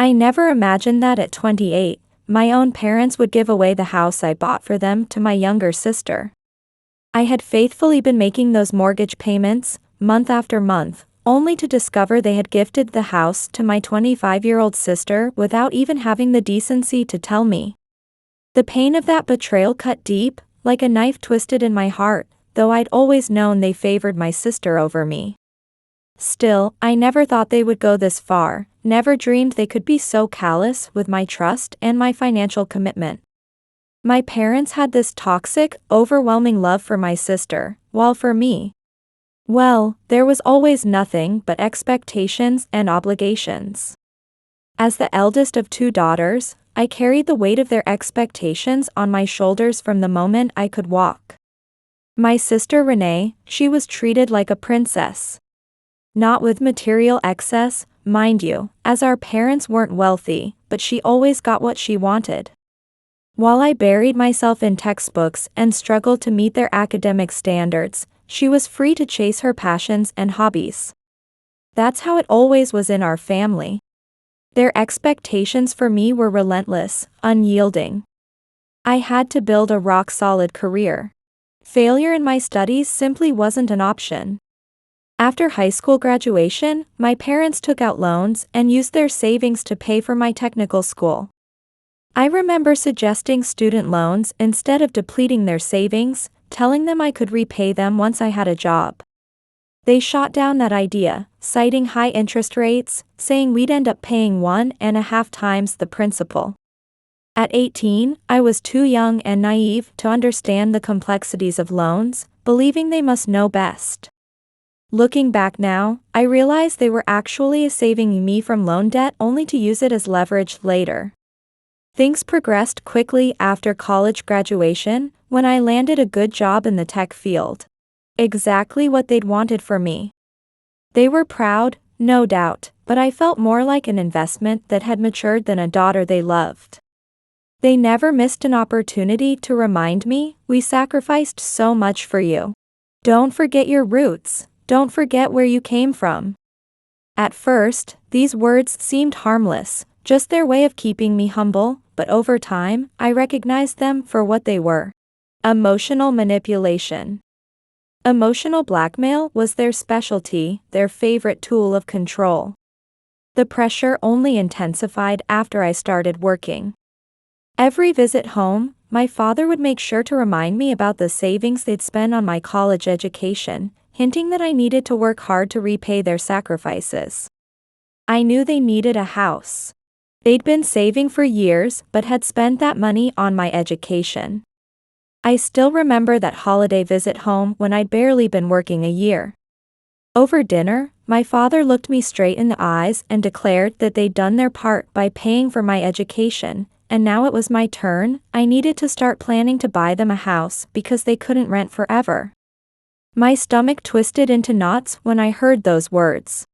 I never imagined that at 28, my own parents would give away the house I bought for them to my younger sister. I had faithfully been making those mortgage payments, month after month, only to discover they had gifted the house to my 25-year-old sister without even having the decency to tell me. The pain of that betrayal cut deep, like a knife twisted in my heart, though I'd always known they favored my sister over me. Still, I never thought they would go this far, never dreamed they could be so callous with my trust and my financial commitment. My parents had this toxic, overwhelming love for my sister, while for me, well, there was always nothing but expectations and obligations. As the eldest of two daughters, I carried the weight of their expectations on my shoulders from the moment I could walk. My sister Renee, she was treated like a princess. Not with material excess, mind you, as our parents weren't wealthy, but she always got what she wanted. While I buried myself in textbooks and struggled to meet their academic standards, she was free to chase her passions and hobbies. That's how it always was in our family. Their expectations for me were relentless, unyielding. I had to build a rock-solid career. Failure in my studies simply wasn't an option. After high school graduation, my parents took out loans and used their savings to pay for my technical school. I remember suggesting student loans instead of depleting their savings, telling them I could repay them once I had a job. They shot down that idea, citing high interest rates, saying we'd end up paying 1.5 times the principal. At 18, I was too young and naive to understand the complexities of loans, believing they must know best. Looking back now, I realize they were actually saving me from loan debt only to use it as leverage later. Things progressed quickly after college graduation, when I landed a good job in the tech field. Exactly what they'd wanted for me. They were proud, no doubt, but I felt more like an investment that had matured than a daughter they loved. They never missed an opportunity to remind me, we sacrificed so much for you. Don't forget your roots, don't forget where you came from. At first, these words seemed harmless, just their way of keeping me humble, but over time, I recognized them for what they were. Emotional manipulation. Emotional blackmail was their specialty, their favorite tool of control. The pressure only intensified after I started working. Every visit home, my father would make sure to remind me about the savings they'd spent on my college education, hinting that I needed to work hard to repay their sacrifices. I knew they needed a house. They'd been saving for years but had spent that money on my education. I still remember that holiday visit home when I'd barely been working a year. Over dinner, my father looked me straight in the eyes and declared that they'd done their part by paying for my education, and now it was my turn. I needed to start planning to buy them a house because they couldn't rent forever. My stomach twisted into knots when I heard those words.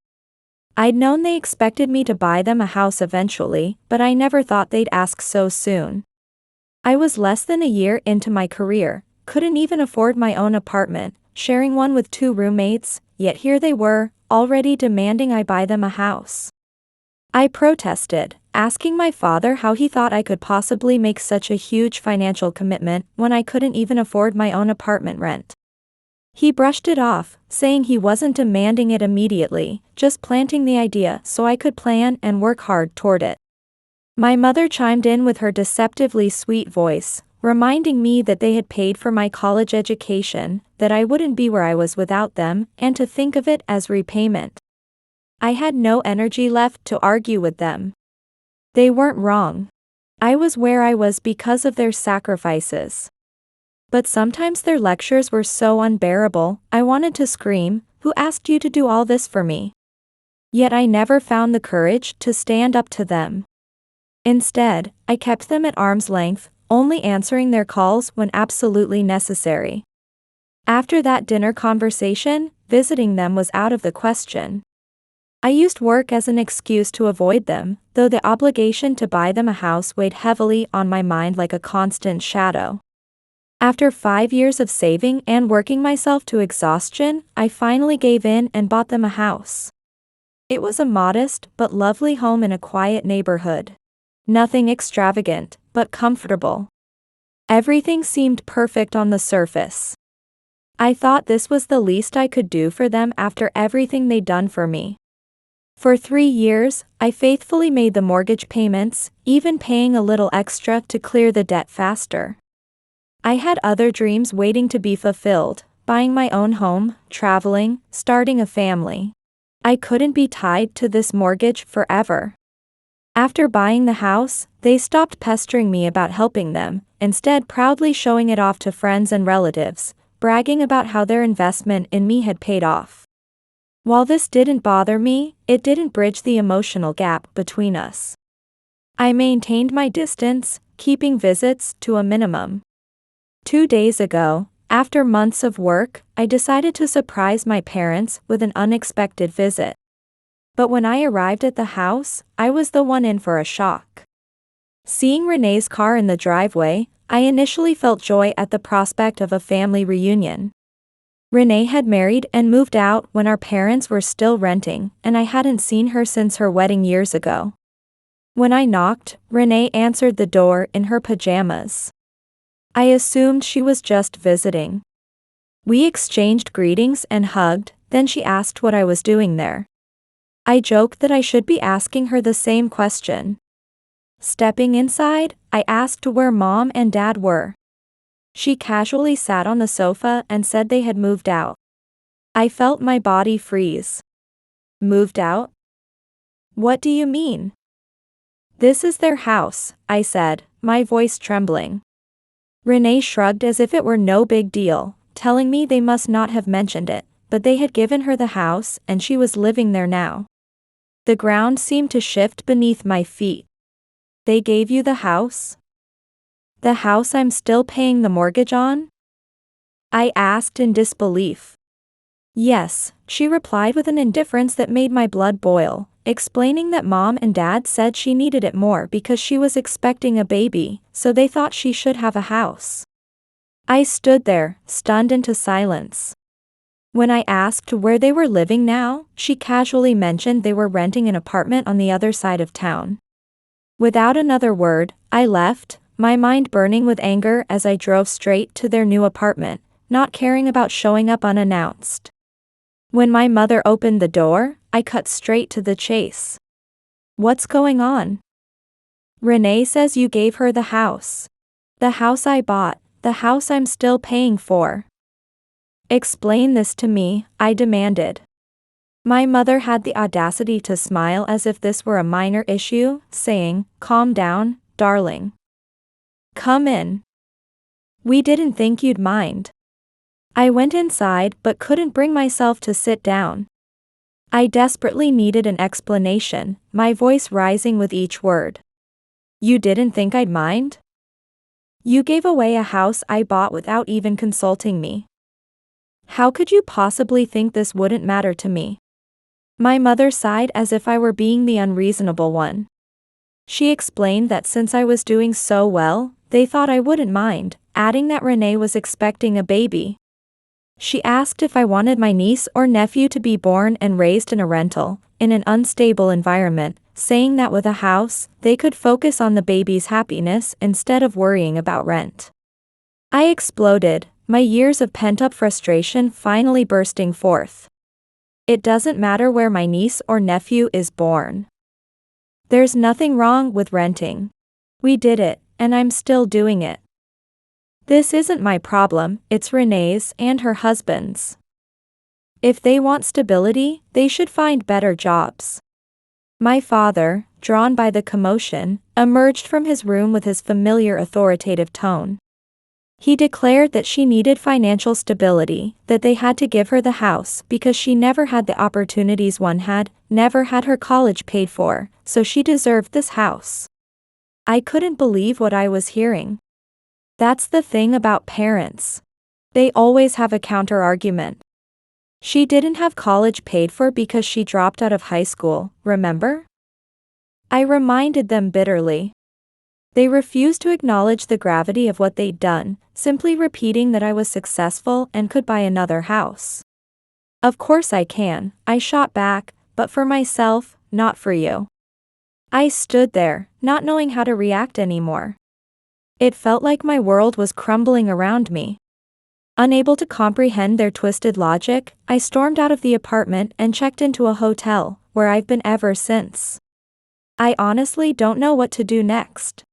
I'd known they expected me to buy them a house eventually, but I never thought they'd ask so soon. I was less than a year into my career, couldn't even afford my own apartment, sharing one with 2 roommates, yet here they were, already demanding I buy them a house. I protested, asking my father how he thought I could possibly make such a huge financial commitment when I couldn't even afford my own apartment rent. He brushed it off, saying he wasn't demanding it immediately, just planting the idea so I could plan and work hard toward it. My mother chimed in with her deceptively sweet voice, reminding me that they had paid for my college education, that I wouldn't be where I was without them, and to think of it as repayment. I had no energy left to argue with them. They weren't wrong. I was where I was because of their sacrifices. But sometimes their lectures were so unbearable, I wanted to scream, "Who asked you to do all this for me?" Yet I never found the courage to stand up to them. Instead, I kept them at arm's length, only answering their calls when absolutely necessary. After that dinner conversation, visiting them was out of the question. I used work as an excuse to avoid them, though the obligation to buy them a house weighed heavily on my mind like a constant shadow. After 5 years of saving and working myself to exhaustion, I finally gave in and bought them a house. It was a modest but lovely home in a quiet neighborhood. Nothing extravagant, but comfortable. Everything seemed perfect on the surface. I thought this was the least I could do for them after everything they'd done for me. For 3 years, I faithfully made the mortgage payments, even paying a little extra to clear the debt faster. I had other dreams waiting to be fulfilled, buying my own home, traveling, starting a family. I couldn't be tied to this mortgage forever. After buying the house, they stopped pestering me about helping them, instead proudly showing it off to friends and relatives, bragging about how their investment in me had paid off. While this didn't bother me, it didn't bridge the emotional gap between us. I maintained my distance, keeping visits to a minimum. 2 days ago, after months of work, I decided to surprise my parents with an unexpected visit. But when I arrived at the house, I was the one in for a shock. Seeing Renee's car in the driveway, I initially felt joy at the prospect of a family reunion. Renee had married and moved out when our parents were still renting, and I hadn't seen her since her wedding years ago. When I knocked, Renee answered the door in her pajamas. I assumed she was just visiting. We exchanged greetings and hugged, then she asked what I was doing there. I joked that I should be asking her the same question. Stepping inside, I asked where Mom and Dad were. She casually sat on the sofa and said they had moved out. I felt my body freeze. Moved out? What do you mean? This is their house, I said, my voice trembling. Renee shrugged as if it were no big deal, telling me they must not have mentioned it, but they had given her the house and she was living there now. The ground seemed to shift beneath my feet. They gave you the house? The house I'm still paying the mortgage on? I asked in disbelief. Yes, she replied with an indifference that made my blood boil, explaining that Mom and Dad said she needed it more because she was expecting a baby, so they thought she should have a house. I stood there, stunned into silence. When I asked where they were living now, she casually mentioned they were renting an apartment on the other side of town. Without another word, I left, my mind burning with anger as I drove straight to their new apartment, not caring about showing up unannounced. When my mother opened the door, I cut straight to the chase. What's going on? Renee says you gave her the house. The house I bought, the house I'm still paying for. Explain this to me, I demanded. My mother had the audacity to smile as if this were a minor issue, saying, "Calm down, darling. Come in. We didn't think you'd mind." I went inside but couldn't bring myself to sit down. I desperately needed an explanation, my voice rising with each word. You didn't think I'd mind? You gave away a house I bought without even consulting me. How could you possibly think this wouldn't matter to me? My mother sighed as if I were being the unreasonable one. She explained that since I was doing so well, they thought I wouldn't mind, adding that Renee was expecting a baby. She asked if I wanted my niece or nephew to be born and raised in a rental, in an unstable environment, saying that with a house, they could focus on the baby's happiness instead of worrying about rent. I exploded, my years of pent-up frustration finally bursting forth. It doesn't matter where my niece or nephew is born. There's nothing wrong with renting. We did it, and I'm still doing it. This isn't my problem, it's Renee's and her husband's. If they want stability, they should find better jobs. My father, drawn by the commotion, emerged from his room with his familiar authoritative tone. He declared that she needed financial stability, that they had to give her the house because she never had the opportunities one had, never had her college paid for, so she deserved this house. I couldn't believe what I was hearing. That's the thing about parents. They always have a counter-argument. She didn't have college paid for because she dropped out of high school, remember? I reminded them bitterly. They refused to acknowledge the gravity of what they'd done, simply repeating that I was successful and could buy another house. Of course I can, I shot back, but for myself, not for you. I stood there, not knowing how to react anymore. It felt like my world was crumbling around me. Unable to comprehend their twisted logic, I stormed out of the apartment and checked into a hotel, where I've been ever since. I honestly don't know what to do next.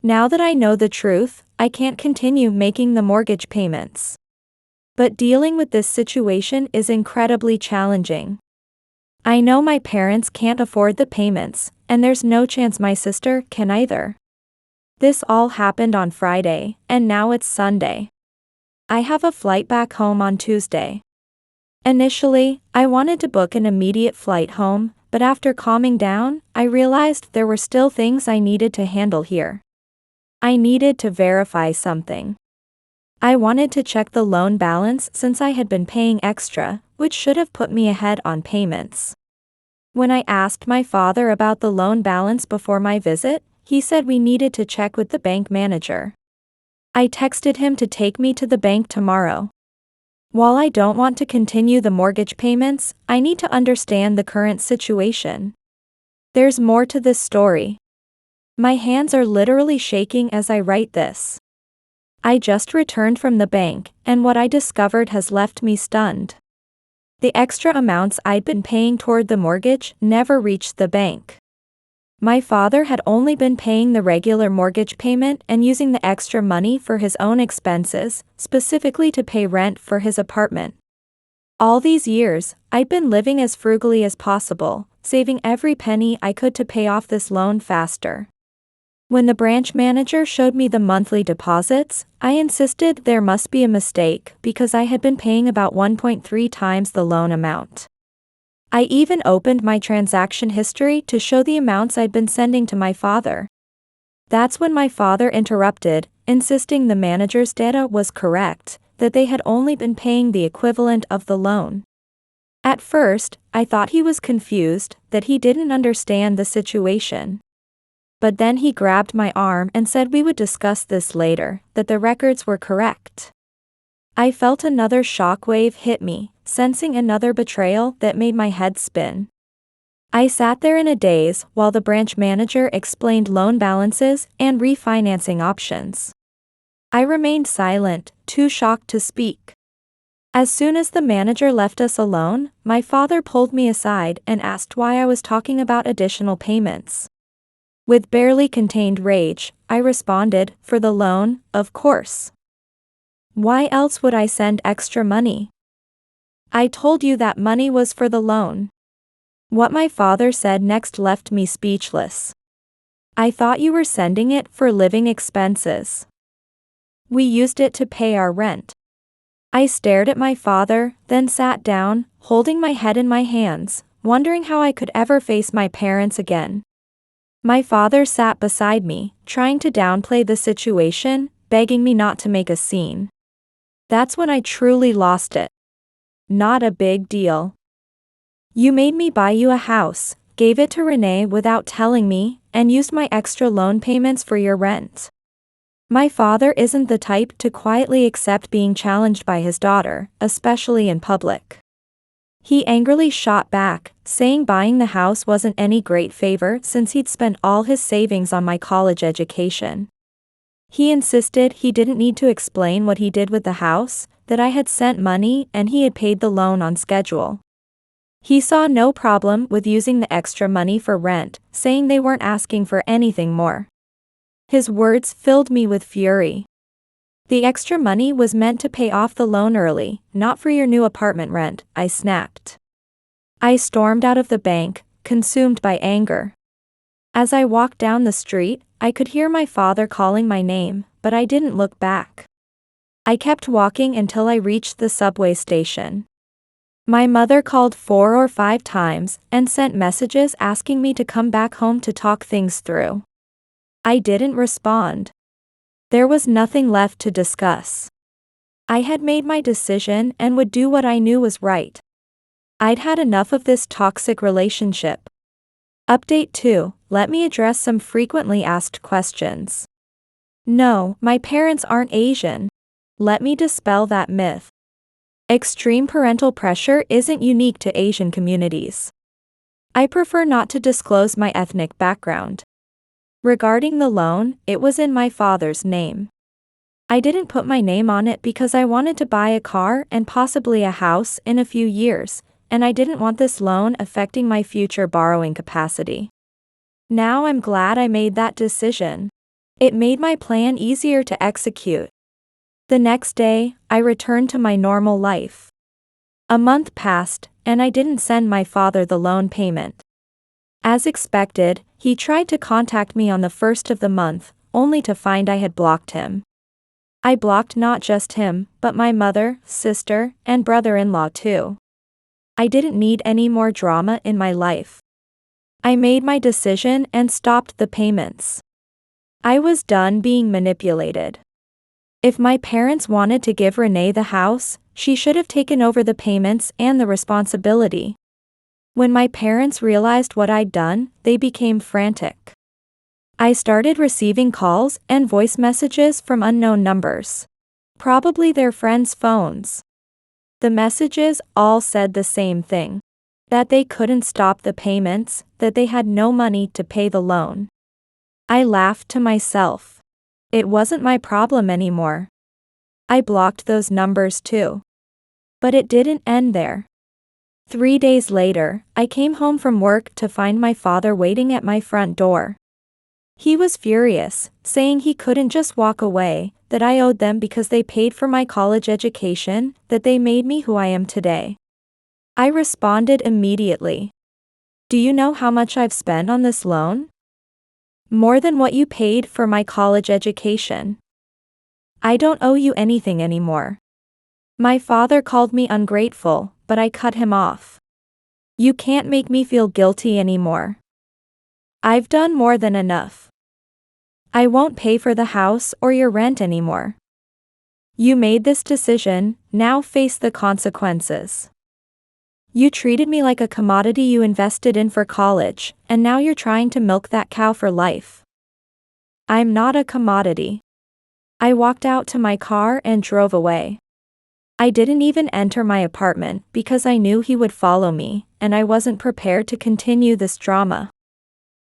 Now that I know the truth, I can't continue making the mortgage payments. But dealing with this situation is incredibly challenging. I know my parents can't afford the payments, and there's no chance my sister can either. This all happened on Friday, and now it's Sunday. I have a flight back home on Tuesday. Initially, I wanted to book an immediate flight home, but after calming down, I realized there were still things I needed to handle here. I needed to verify something. I wanted to check the loan balance since I had been paying extra, which should have put me ahead on payments. When I asked my father about the loan balance before my visit, he said we needed to check with the bank manager. I texted him to take me to the bank tomorrow. While I don't want to continue the mortgage payments, I need to understand the current situation. There's more to this story. My hands are literally shaking as I write this. I just returned from the bank, and what I discovered has left me stunned. The extra amounts I'd been paying toward the mortgage never reached the bank. My father had only been paying the regular mortgage payment and using the extra money for his own expenses, specifically to pay rent for his apartment. All these years, I'd been living as frugally as possible, saving every penny I could to pay off this loan faster. When the branch manager showed me the monthly deposits, I insisted there must be a mistake because I had been paying about 1.3 times the loan amount. I even opened my transaction history to show the amounts I'd been sending to my father. That's when my father interrupted, insisting the manager's data was correct, that they had only been paying the equivalent of the loan. At first, I thought he was confused, that he didn't understand the situation. But then he grabbed my arm and said we would discuss this later, that the records were correct. I felt another shockwave hit me, sensing another betrayal that made my head spin. I sat there in a daze while the branch manager explained loan balances and refinancing options. I remained silent, too shocked to speak. As soon as the manager left us alone, my father pulled me aside and asked why I was talking about additional payments. With barely contained rage, I responded, for the loan, of course. Why else would I send extra money? I told you that money was for the loan. What my father said next left me speechless. I thought you were sending it for living expenses. We used it to pay our rent. I stared at my father, then sat down, holding my head in my hands, wondering how I could ever face my parents again. My father sat beside me, trying to downplay the situation, begging me not to make a scene. That's when I truly lost it. Not a big deal. You made me buy you a house, gave it to Renee without telling me, and used my extra loan payments for your rent. My father isn't the type to quietly accept being challenged by his daughter, especially in public. He angrily shot back, saying buying the house wasn't any great favor since he'd spent all his savings on my college education. He insisted he didn't need to explain what he did with the house, that I had sent money and he had paid the loan on schedule. He saw no problem with using the extra money for rent, saying they weren't asking for anything more. His words filled me with fury. The extra money was meant to pay off the loan early, not for your new apartment rent, I snapped. I stormed out of the bank, consumed by anger. As I walked down the street, I could hear my father calling my name, but I didn't look back. I kept walking until I reached the subway station. My mother called 4 or 5 times and sent messages asking me to come back home to talk things through. I didn't respond. There was nothing left to discuss. I had made my decision and would do what I knew was right. I'd had enough of this toxic relationship. Update 2, let me address some frequently asked questions. No, my parents aren't Asian. Let me dispel that myth. Extreme parental pressure isn't unique to Asian communities. I prefer not to disclose my ethnic background. Regarding the loan, it was in my father's name. I didn't put my name on it because I wanted to buy a car and possibly a house in a few years, and I didn't want this loan affecting my future borrowing capacity. Now I'm glad I made that decision. It made my plan easier to execute. The next day, I returned to my normal life. A month passed, and I didn't send my father the loan payment. As expected, he tried to contact me on the first of the month, only to find I had blocked him. I blocked not just him, but my mother, sister, and brother-in-law too. I didn't need any more drama in my life. I made my decision and stopped the payments. I was done being manipulated. If my parents wanted to give Renee the house, she should have taken over the payments and the responsibility. When my parents realized what I'd done, they became frantic. I started receiving calls and voice messages from unknown numbers. Probably their friends' phones. The messages all said the same thing. That they couldn't stop the payments, that they had no money to pay the loan. I laughed to myself. It wasn't my problem anymore. I blocked those numbers too. But it didn't end there. 3 days later, I came home from work to find my father waiting at my front door. He was furious, saying he couldn't just walk away, that I owed them because they paid for my college education, that they made me who I am today. I responded immediately. Do you know how much I've spent on this loan? More than what you paid for my college education. I don't owe you anything anymore. My father called me ungrateful, but I cut him off. You can't make me feel guilty anymore. I've done more than enough. I won't pay for the house or your rent anymore. You made this decision, now face the consequences. You treated me like a commodity you invested in for college, and now you're trying to milk that cow for life. I'm not a commodity. I walked out to my car and drove away. I didn't even enter my apartment because I knew he would follow me, and I wasn't prepared to continue this drama.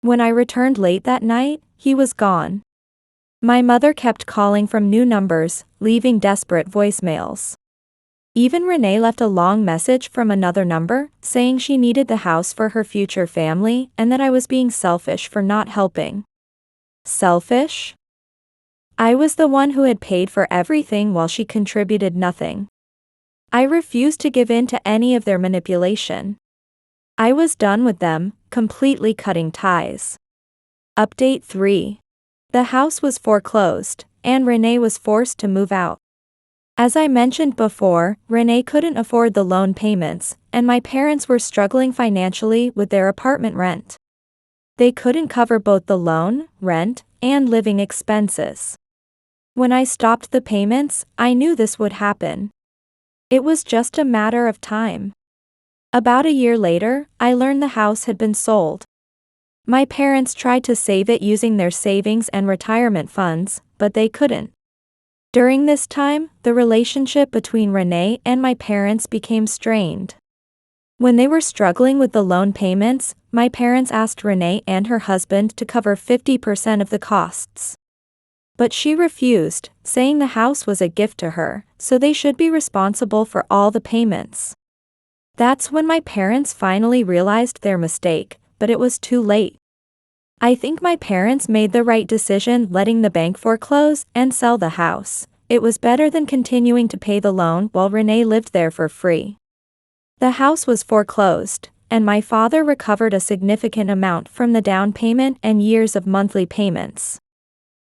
When I returned late that night, he was gone. My mother kept calling from new numbers, leaving desperate voicemails. Even Renee left a long message from another number, saying she needed the house for her future family and that I was being selfish for not helping. Selfish? I was the one who had paid for everything while she contributed nothing. I refused to give in to any of their manipulation. I was done with them, completely cutting ties. Update 3. The house was foreclosed, and Renee was forced to move out. As I mentioned before, Renee couldn't afford the loan payments, and my parents were struggling financially with their apartment rent. They couldn't cover both the loan, rent, and living expenses. When I stopped the payments, I knew this would happen. It was just a matter of time. About a year later, I learned the house had been sold. My parents tried to save it using their savings and retirement funds, but they couldn't. During this time, the relationship between Renee and my parents became strained. When they were struggling with the loan payments, my parents asked Renee and her husband to cover 50% of the costs. But she refused, saying the house was a gift to her, so they should be responsible for all the payments. That's when my parents finally realized their mistake, but it was too late. I think my parents made the right decision letting the bank foreclose and sell the house. It was better than continuing to pay the loan while Renee lived there for free. The house was foreclosed, and my father recovered a significant amount from the down payment and years of monthly payments.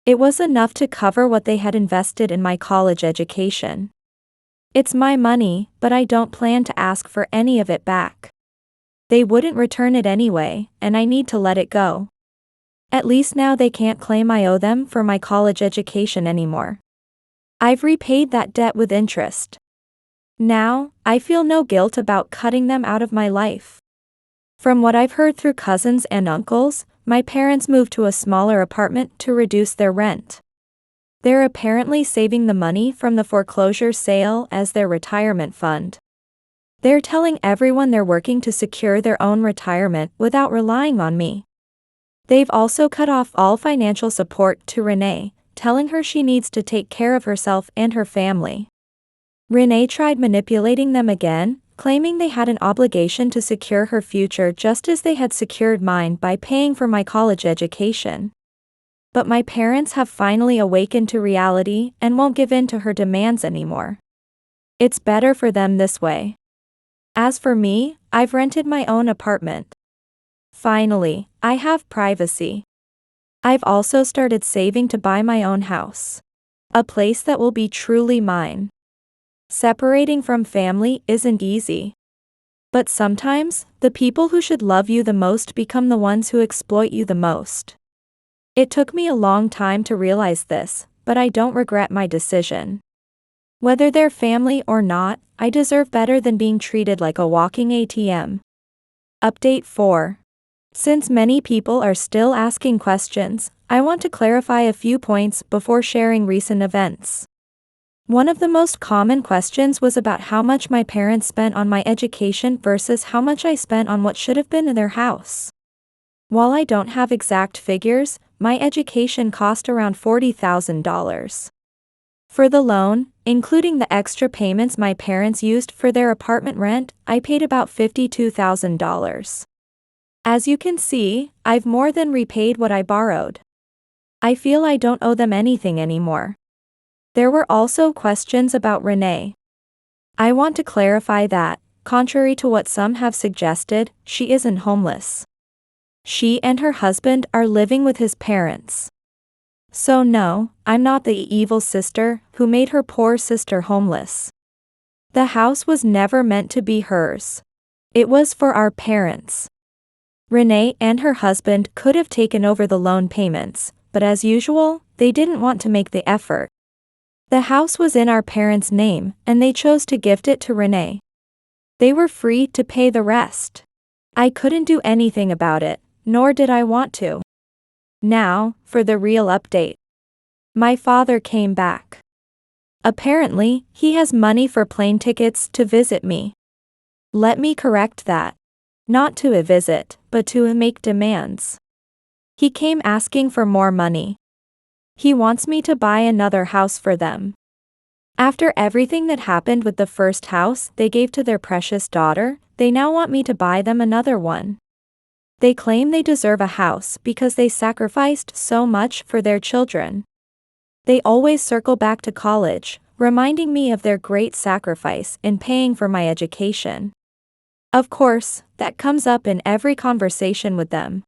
It was enough to cover what they had invested in my college education. It's my money, but I don't plan to ask for any of it back. They wouldn't return it anyway, and I need to let it go. At least now they can't claim I owe them for my college education anymore. I've repaid that debt with interest. Now, I feel no guilt about cutting them out of my life. From what I've heard through cousins and uncles, my parents moved to a smaller apartment to reduce their rent. They're apparently saving the money from the foreclosure sale as their retirement fund. They're telling everyone they're working to secure their own retirement without relying on me. They've also cut off all financial support to Renee, telling her she needs to take care of herself and her family. Renee tried manipulating them again, claiming they had an obligation to secure her future just as they had secured mine by paying for my college education. But my parents have finally awakened to reality and won't give in to her demands anymore. It's better for them this way. As for me, I've rented my own apartment. Finally, I have privacy. I've also started saving to buy my own house. A place that will be truly mine. Separating from family isn't easy. But sometimes, the people who should love you the most become the ones who exploit you the most. It took me a long time to realize this, but I don't regret my decision. Whether they're family or not, I deserve better than being treated like a walking ATM. Update 4. Since many people are still asking questions, I want to clarify a few points before sharing recent events. One of the most common questions was about how much my parents spent on my education versus how much I spent on what should have been in their house. While I don't have exact figures, my education cost around $40,000. For the loan, including the extra payments my parents used for their apartment rent, I paid about $52,000. As you can see, I've more than repaid what I borrowed. I feel I don't owe them anything anymore. There were also questions about Renee. I want to clarify that, contrary to what some have suggested, she isn't homeless. She and her husband are living with his parents. So no, I'm not the evil sister who made her poor sister homeless. The house was never meant to be hers. It was for our parents. Renee and her husband could have taken over the loan payments, but as usual, they didn't want to make the effort. The house was in our parents' name, and they chose to gift it to Renee. They were free to pay the rest. I couldn't do anything about it, nor did I want to. Now, for the real update. My father came back. Apparently, he has money for plane tickets to visit me. Let me correct that. Not to visit, but to make demands. He came asking for more money. He wants me to buy another house for them. After everything that happened with the first house they gave to their precious daughter, they now want me to buy them another one. They claim they deserve a house because they sacrificed so much for their children. They always circle back to college, reminding me of their great sacrifice in paying for my education. Of course, that comes up in every conversation with them.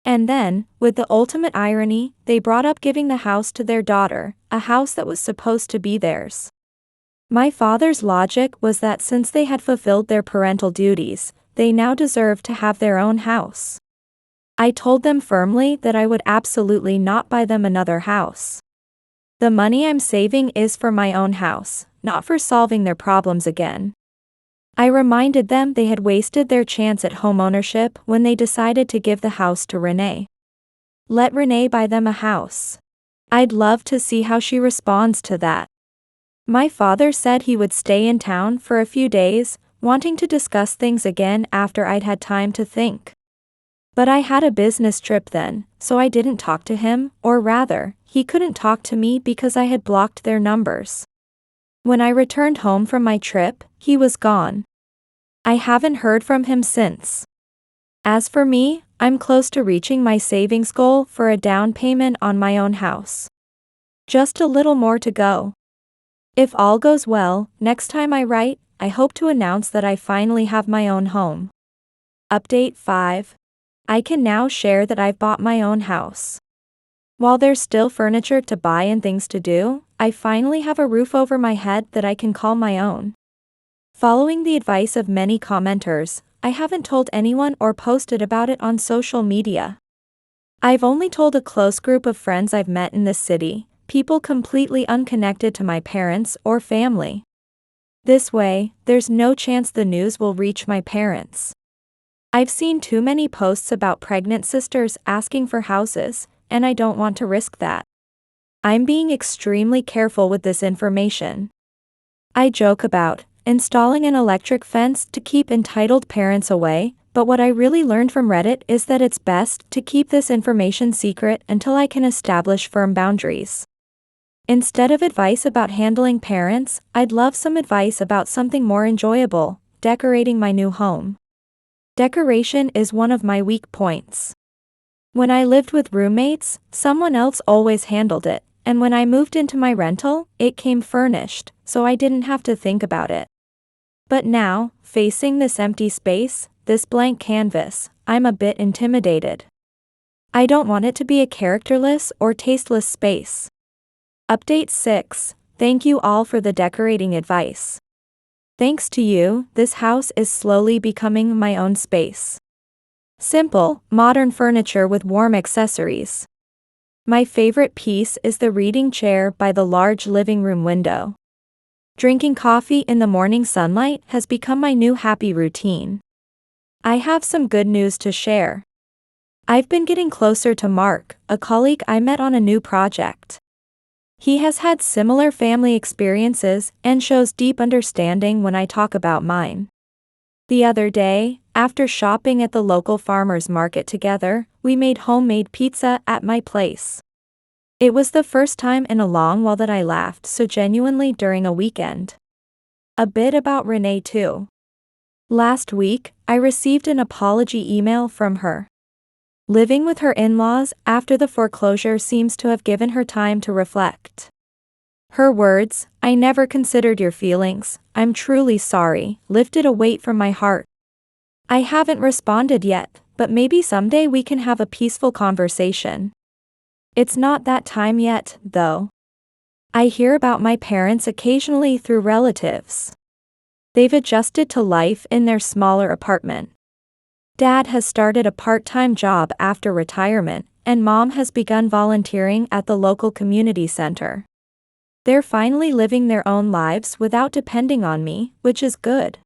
And then, with the ultimate irony, they brought up giving the house to their daughter, a house that was supposed to be theirs. My father's logic was that since they had fulfilled their parental duties, they now deserved to have their own house. I told them firmly that I would absolutely not buy them another house. The money I'm saving is for my own house, not for solving their problems again. I reminded them they had wasted their chance at homeownership when they decided to give the house to Renee. Let Renee buy them a house. I'd love to see how she responds to that. My father said he would stay in town for a few days, wanting to discuss things again after I'd had time to think. But I had a business trip then, so I didn't talk to him, or rather, he couldn't talk to me because I had blocked their numbers. When I returned home from my trip, he was gone. I haven't heard from him since. As for me, I'm close to reaching my savings goal for a down payment on my own house. Just a little more to go. If all goes well, next time I write, I hope to announce that I finally have my own home. Update 5. I can now share that I've bought my own house. While there's still furniture to buy and things to do, I finally have a roof over my head that I can call my own. Following the advice of many commenters, I haven't told anyone or posted about it on social media. I've only told a close group of friends I've met in this city, people completely unconnected to my parents or family. This way, there's no chance the news will reach my parents. I've seen too many posts about pregnant sisters asking for houses, and I don't want to risk that. I'm being extremely careful with this information. I joke about, installing an electric fence to keep entitled parents away, but what I really learned from Reddit is that it's best to keep this information secret until I can establish firm boundaries. Instead of advice about handling parents, I'd love some advice about something more enjoyable: decorating my new home. Decoration is one of my weak points. When I lived with roommates, someone else always handled it, and when I moved into my rental, it came furnished, so I didn't have to think about it. But now, facing this empty space, this blank canvas, I'm a bit intimidated. I don't want it to be a characterless or tasteless space. Update 6. Thank you all for the decorating advice. Thanks to you, this house is slowly becoming my own space. Simple, modern furniture with warm accessories. My favorite piece is the reading chair by the large living room window. Drinking coffee in the morning sunlight has become my new happy routine. I have some good news to share. I've been getting closer to Mark, a colleague I met on a new project. He has had similar family experiences and shows deep understanding when I talk about mine. The other day, after shopping at the local farmers market together, we made homemade pizza at my place. It was the first time in a long while that I laughed so genuinely during a weekend. A bit about Renee too. Last week, I received an apology email from her. Living with her in-laws after the foreclosure seems to have given her time to reflect. Her words, "I never considered your feelings, I'm truly sorry," lifted a weight from my heart. I haven't responded yet, but maybe someday we can have a peaceful conversation. It's not that time yet, though. I hear about my parents occasionally through relatives. They've adjusted to life in their smaller apartment. Dad has started a part-time job after retirement, and Mom has begun volunteering at the local community center. They're finally living their own lives without depending on me, which is good.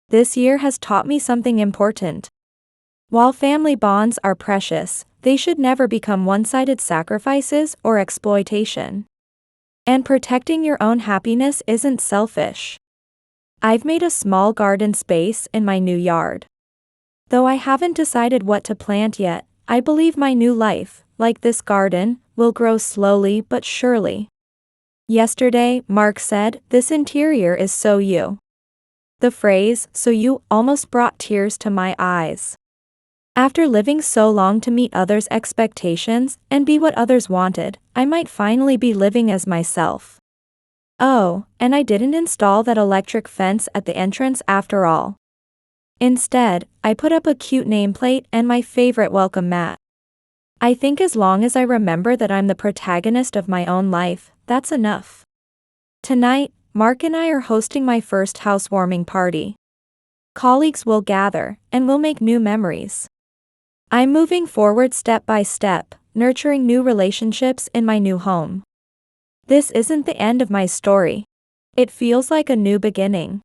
This year has taught me something important. While family bonds are precious, they should never become one-sided sacrifices or exploitation. And protecting your own happiness isn't selfish. I've made a small garden space in my new yard. Though I haven't decided what to plant yet, I believe my new life, like this garden, will grow slowly but surely. Yesterday, Mark said, "This interior is so you." The phrase, "so you," almost brought tears to my eyes. After living so long to meet others' expectations and be what others wanted, I might finally be living as myself. Oh, and I didn't install that electric fence at the entrance after all. Instead, I put up a cute nameplate and my favorite welcome mat. I think as long as I remember that I'm the protagonist of my own life, that's enough. Tonight, Mark and I are hosting my first housewarming party. Colleagues will gather, and we'll make new memories. I'm moving forward step by step, nurturing new relationships in my new home. This isn't the end of my story. It feels like a new beginning.